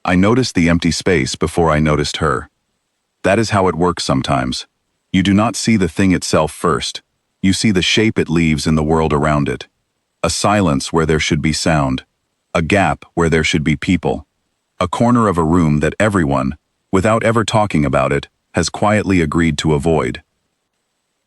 I noticed the empty space before I noticed her. That is how it works sometimes. You do not see the thing itself first. You see the shape it leaves in the world around it. A silence where there should be sound. A gap where there should be people. A corner of a room that everyone, without ever talking about it, has quietly agreed to avoid.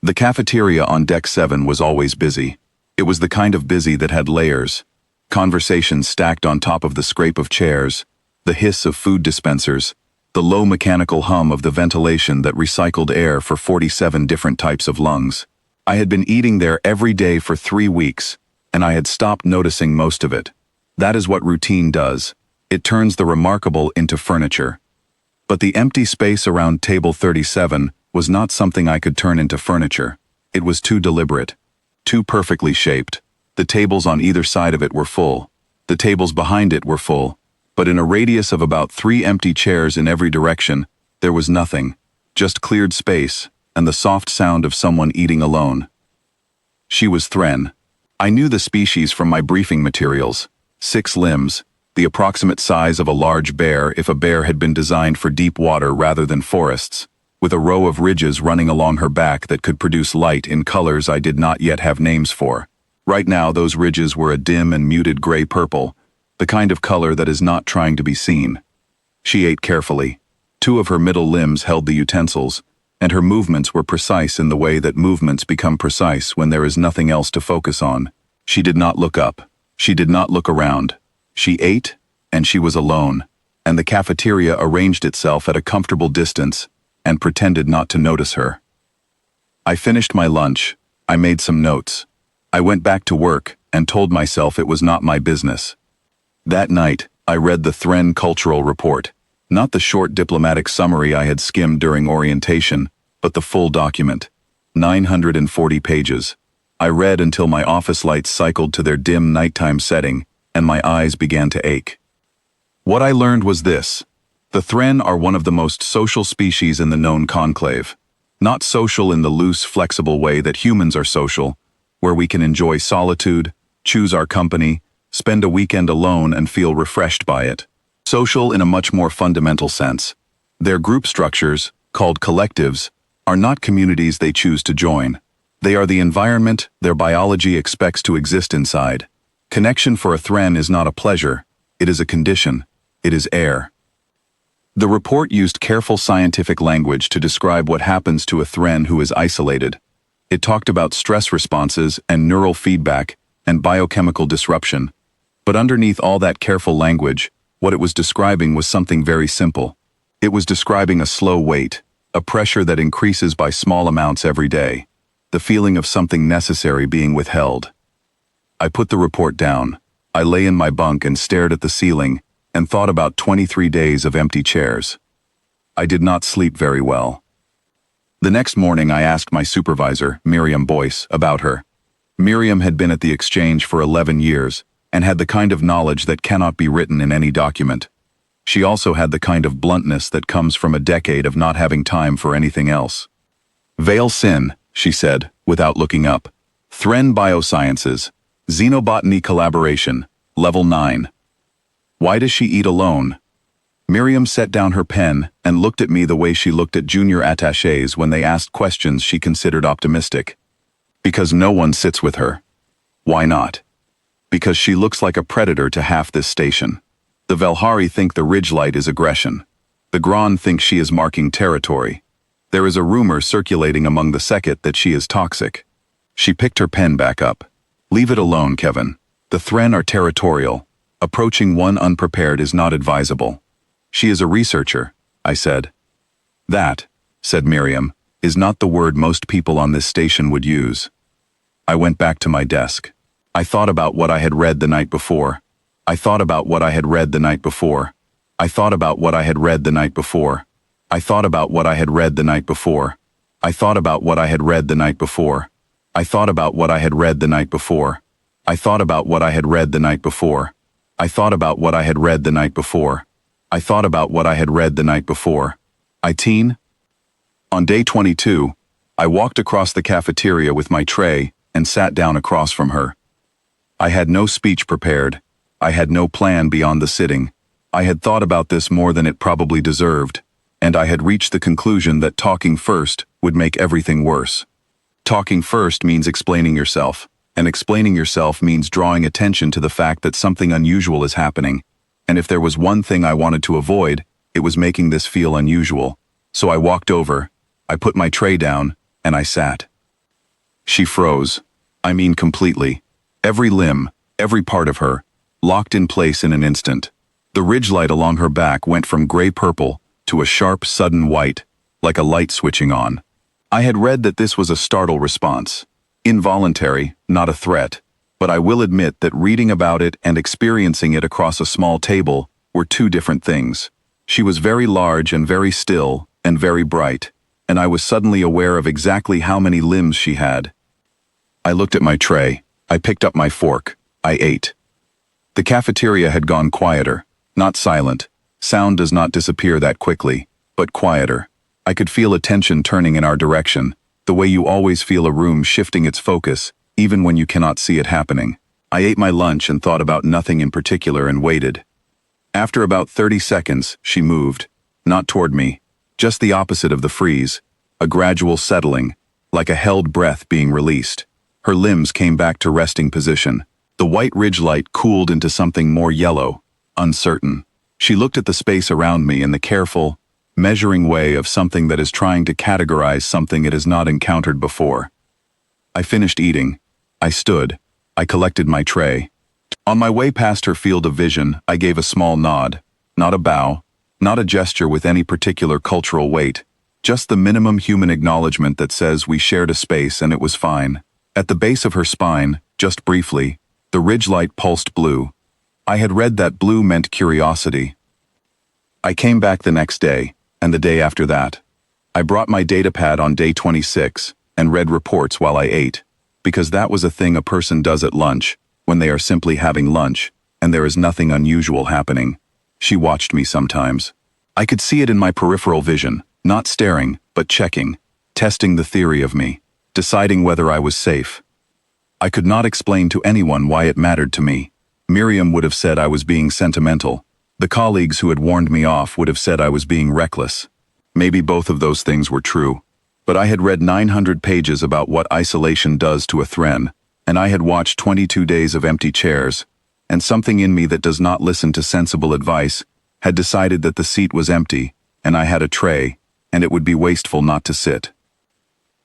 The cafeteria on Deck 7 was always busy. It was the kind of busy that had layers. Conversations stacked on top of the scrape of chairs, the hiss of food dispensers, the low mechanical hum of the ventilation that recycled air for 47 different types of lungs. I had been eating there every day for 3 weeks, and I had stopped noticing most of it. That is what routine does. It turns the remarkable into furniture. But the empty space around table 37 was not something I could turn into furniture. It was too deliberate, too perfectly shaped. The tables on either side of it were full. The tables behind it were full. But in a radius of about 3 empty chairs in every direction, there was nothing, just cleared space and the soft sound of someone eating alone. She was Thren. I knew the species from my briefing materials. 6 limbs, the approximate size of a large bear if a bear had been designed for deep water rather than forests, with a row of ridges running along her back that could produce light in colors I did not yet have names for. Right now those ridges were a dim and muted gray-purple, the kind of color that is not trying to be seen. She ate carefully. 2 of her middle limbs held the utensils, and her movements were precise in the way that movements become precise when there is nothing else to focus on. She did not look up. She did not look around. She ate, and she was alone, and the cafeteria arranged itself at a comfortable distance and pretended not to notice her. I finished my lunch. I made some notes. I went back to work and told myself it was not my business. That night, I read the Thren Cultural Report, not the short diplomatic summary I had skimmed during orientation, but the full document. 940 pages. I read until my office lights cycled to their dim nighttime setting, and my eyes began to ache. What I learned was this. The Thren are one of the most social species in the known conclave. Not social in the loose, flexible way that humans are social, where we can enjoy solitude, choose our company, spend a weekend alone and feel refreshed by it. Social in a much more fundamental sense. Their group structures, called collectives, are not communities they choose to join. They are the environment their biology expects to exist inside. Connection for a Thren is not a pleasure, it is a condition, it is air. The report used careful scientific language to describe what happens to a Thren who is isolated. It talked about stress responses and neural feedback and biochemical disruption. But underneath all that careful language, what it was describing was something very simple. It was describing a slow weight, a pressure that increases by small amounts every day, the feeling of something necessary being withheld. I put the report down. I lay in my bunk and stared at the ceiling and thought about 23 days of empty chairs. I did not sleep very well. The next morning I asked my supervisor, Miriam Boyce, about her. Miriam had been at the exchange for 11 years and had the kind of knowledge that cannot be written in any document. She also had the kind of bluntness that comes from a decade of not having time for anything else. Vale Sin, she said, without looking up. Thren Biosciences, Xenobotany Collaboration, Level 9. Why does she eat alone? Miriam set down her pen and looked at me the way she looked at junior attachés when they asked questions she considered optimistic. Because no one sits with her. Why not? Because she looks like a predator to half this station. The Velhari think the ridge-light is aggression. The Gran think she is marking territory. There is a rumor circulating among the Sekhet that she is toxic. She picked her pen back up. Leave it alone, Kevin. The Thren are territorial. Approaching one unprepared is not advisable. She is a researcher, I said. That, said Miriam, is not the word most people on this station would use. I went back to my desk. I thought about what I had read the night before. I thought about what I had read the night before. I thought about what I had read the night before. I thought about what I had read the night before. I thought about what I had read the night before. I thought about what I had read the night before. I thought about what I had read the night before. I thought about what I had read the night before. I thought about what I had read the night before. On day 22, I walked across the cafeteria with my tray and sat down across from her. I had no speech prepared. I had no plan beyond the sitting. I had thought about this more than it probably deserved, and I had reached the conclusion that talking first would make everything worse. Talking first means explaining yourself, and explaining yourself means drawing attention to the fact that something unusual is happening, and if there was one thing I wanted to avoid, it was making this feel unusual. So I walked over, I put my tray down, and I sat. She froze. I mean completely. Every limb, every part of her, locked in place in an instant. The ridge light along her back went from gray-purple to a sharp, sudden white, like a light switching on. I had read that this was a startle response. Involuntary, not a threat, but I will admit that reading about it and experiencing it across a small table were two different things. She was very large and very still and very bright, and I was suddenly aware of exactly how many limbs she had. I looked at my tray. I picked up my fork. I ate. The cafeteria had gone quieter, not silent. Sound does not disappear that quickly, but quieter. I could feel attention turning in our direction, the way you always feel a room shifting its focus, even when you cannot see it happening. I ate my lunch and thought about nothing in particular and waited. After about 30 seconds, she moved. Not toward me, just the opposite of the freeze, a gradual settling, like a held breath being released. Her limbs came back to resting position. The white ridge light cooled into something more yellow, uncertain. She looked at the space around me in the careful, measuring way of something that is trying to categorize something it has not encountered before. I finished eating. I stood. I collected my tray. On my way past her field of vision, I gave a small nod. Not a bow, not a gesture with any particular cultural weight, just the minimum human acknowledgement that says we shared a space and it was fine. At the base of her spine, just briefly, the ridge light pulsed blue. I had read that blue meant curiosity. I came back the next day, and the day after that. I brought my datapad on day 26 and read reports while I ate, because that was a thing a person does at lunch, when they are simply having lunch, and there is nothing unusual happening. She watched me sometimes. I could see it in my peripheral vision, not staring, but checking, testing the theory of me, deciding whether I was safe. I could not explain to anyone why it mattered to me. Miriam would have said I was being sentimental. The colleagues who had warned me off would have said I was being reckless. Maybe both of those things were true. But I had read 900 pages about what isolation does to a Thren, and I had watched 22 days of empty chairs, and something in me that does not listen to sensible advice had decided that the seat was empty, and I had a tray, and it would be wasteful not to sit.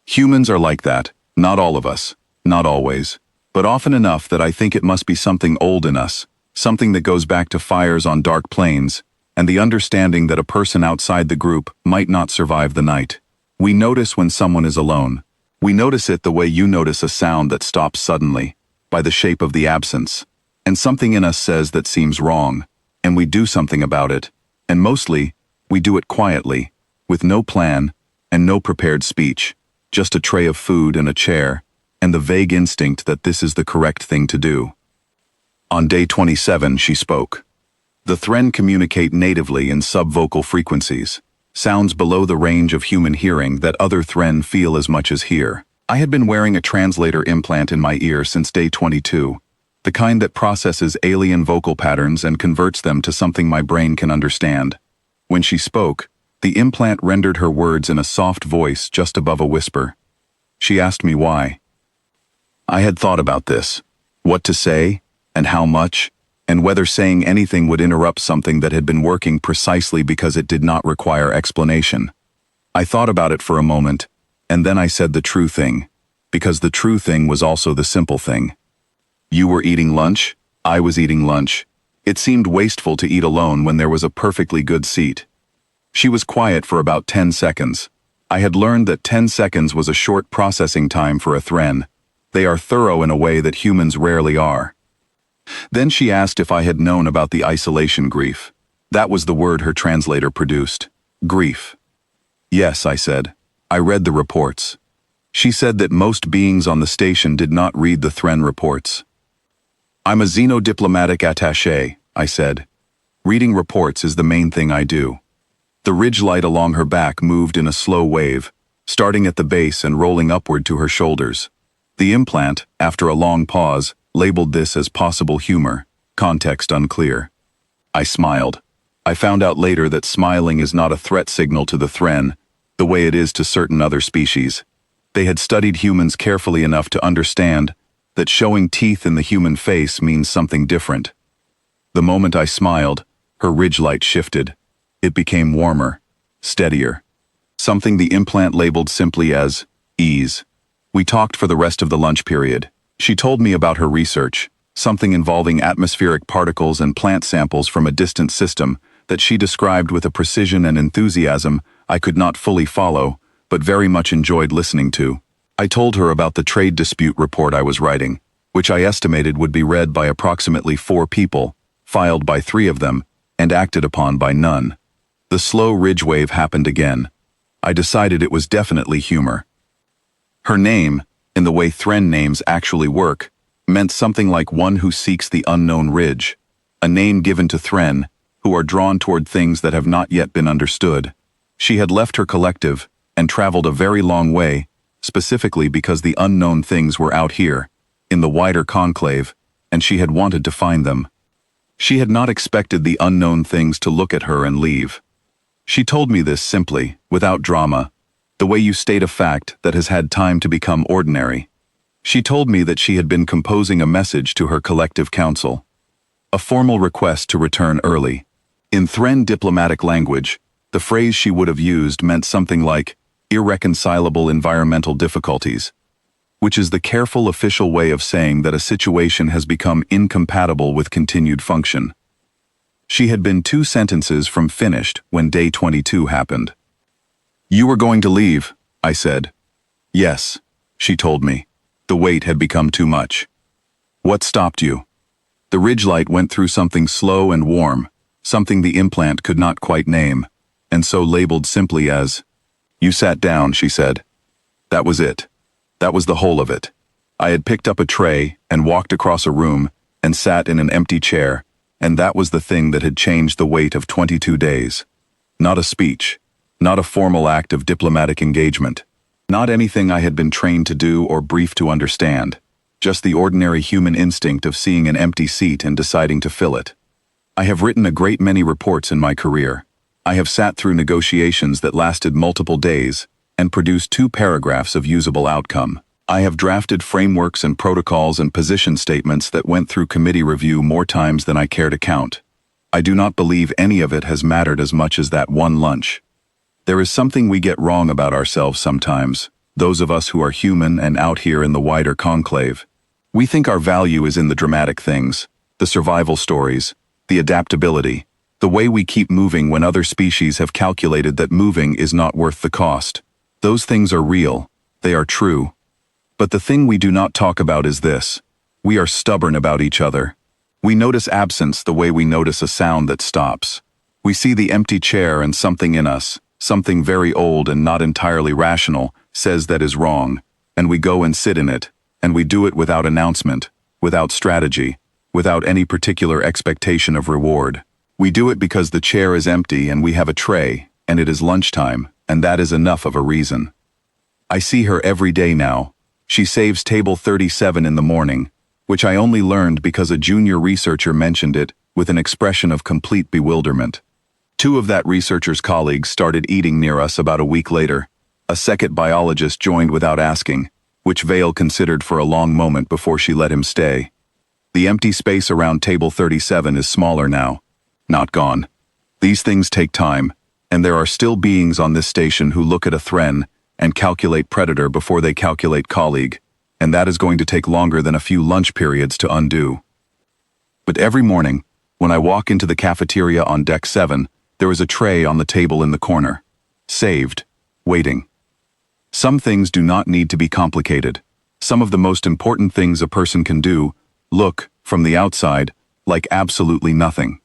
Humans are like that, not all of us. Not always, but often enough that I think it must be something old in us, something that goes back to fires on dark plains, and the understanding that a person outside the group might not survive the night. We notice when someone is alone. We notice it the way you notice a sound that stops suddenly, by the shape of the absence. And something in us says that seems wrong, and we do something about it, and mostly, we do it quietly, with no plan, and no prepared speech, just a tray of food and a chair, and the vague instinct that this is the correct thing to do. On day 27, she spoke. The Thren communicate natively in subvocal frequencies, sounds below the range of human hearing that other Thren feel as much as hear. I had been wearing a translator implant in my ear since day 22, the kind that processes alien vocal patterns and converts them to something my brain can understand. When she spoke, the implant rendered her words in a soft voice just above a whisper. She asked me why. I had thought about this, what to say, and how much, and whether saying anything would interrupt something that had been working precisely because it did not require explanation. I thought about it for a moment, and then I said the true thing, because the true thing was also the simple thing. You were eating lunch, I was eating lunch. It seemed wasteful to eat alone when there was a perfectly good seat. She was quiet for about 10 seconds. I had learned that 10 seconds was a short processing time for a Thren. They are thorough in a way that humans rarely are. Then she asked if I had known about the isolation grief. That was the word her translator produced. Grief. Yes, I said. I read the reports. She said that most beings on the station did not read the Thren reports. I'm a xenodiplomatic attaché, I said. Reading reports is the main thing I do. The ridge light along her back moved in a slow wave, starting at the base and rolling upward to her shoulders. The implant, after a long pause, labeled this as possible humor, context unclear. I smiled. I found out later that smiling is not a threat signal to the Thren, the way it is to certain other species. They had studied humans carefully enough to understand that showing teeth in the human face means something different. The moment I smiled, her ridge light shifted. It became warmer, steadier. Something the implant labeled simply as ease. We talked for the rest of the lunch period. She told me about her research, something involving atmospheric particles and plant samples from a distant system that she described with a precision and enthusiasm I could not fully follow, but very much enjoyed listening to. I told her about the trade dispute report I was writing, which I estimated would be read by approximately 4 people, filed by 3 of them, and acted upon by none. The slow ridge wave happened again. I decided it was definitely humor. Her name, in the way Thren names actually work, meant something like one who seeks the unknown ridge, a name given to Thren, who are drawn toward things that have not yet been understood. She had left her collective and traveled a very long way, specifically because the unknown things were out here, in the wider conclave, and she had wanted to find them. She had not expected the unknown things to look at her and leave. She told me this simply, without drama, the way you state a fact that has had time to become ordinary. She told me that she had been composing a message to her collective council. A formal request to return early. In Thren diplomatic language, the phrase she would have used meant something like irreconcilable environmental difficulties, which is the careful official way of saying that a situation has become incompatible with continued function. She had been 2 sentences from finished when day 22 happened. "You were going to leave," I said. "Yes," she told me. The weight had become too much. "What stopped you?" The ridge light went through something slow and warm, something the implant could not quite name, and so labeled simply as, "You sat down," she said. That was it. That was the whole of it. I had picked up a tray and walked across a room and sat in an empty chair, and that was the thing that had changed the weight of 22 days. Not a speech. Not a formal act of diplomatic engagement. Not anything I had been trained to do or briefed to understand. Just the ordinary human instinct of seeing an empty seat and deciding to fill it. I have written a great many reports in my career. I have sat through negotiations that lasted multiple days and produced 2 paragraphs of usable outcome. I have drafted frameworks and protocols and position statements that went through committee review more times than I care to count. I do not believe any of it has mattered as much as that one lunch. There is something we get wrong about ourselves sometimes, those of us who are human and out here in the wider conclave. We think our value is in the dramatic things, the survival stories, the adaptability, the way we keep moving when other species have calculated that moving is not worth the cost. Those things are real, they are true. But the thing we do not talk about is this: we are stubborn about each other. We notice absence the way we notice a sound that stops. We see the empty chair and something in us, something very old and not entirely rational, says that is wrong, and we go and sit in it, and we do it without announcement, without strategy, without any particular expectation of reward. We do it because the chair is empty and we have a tray, and it is lunchtime, and that is enough of a reason. I see her every day now. She saves table 37 in the morning, which I only learned because a junior researcher mentioned it with an expression of complete bewilderment. 2 of that researcher's colleagues started eating near us about a week later. A second biologist joined without asking, which Vale considered for a long moment before she let him stay. The empty space around table 37 is smaller now. Not gone. These things take time, and there are still beings on this station who look at a Thren and calculate predator before they calculate colleague, and that is going to take longer than a few lunch periods to undo. But every morning, when I walk into the cafeteria on deck 7, there is a tray on the table in the corner. Saved. Waiting. Some things do not need to be complicated. Some of the most important things a person can do look, from the outside, like absolutely nothing.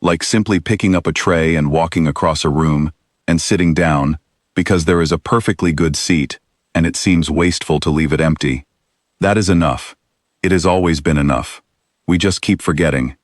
Like simply picking up a tray and walking across a room and sitting down because there is a perfectly good seat and it seems wasteful to leave it empty. That is enough. It has always been enough. We just keep forgetting.